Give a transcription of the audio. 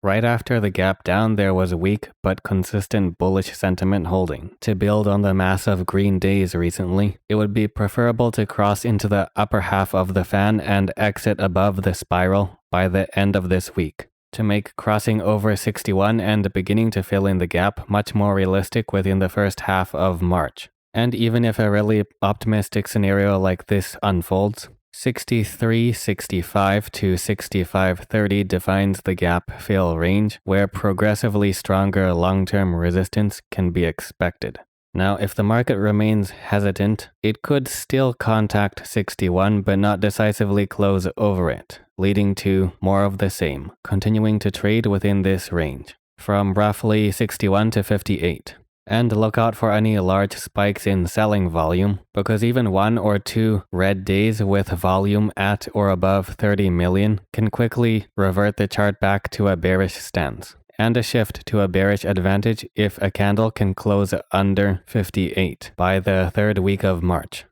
Right after the gap down, there was weak but consistent bullish sentiment holding. To build on the massive green days recently, it would be preferable to cross into the upper half of the fan and exit above the spiral by the end of this week, to make crossing over 61 and beginning to fill in the gap much more realistic within the first half of March. And even if a really optimistic scenario like this unfolds, 63.65 to 65.30 defines the gap fill range where progressively stronger long-term resistance can be expected. Now, if the market remains hesitant, it could still contact 61 but not decisively close over it, leading to more of the same, continuing to trade within this range, from roughly 61 to 58. And look out for any large spikes in selling volume, because even 1 or 2 red days with volume at or above 30 million can quickly revert the chart back to a bearish stance, and a shift to a bearish advantage if a candle can close under 58 by the third week of March.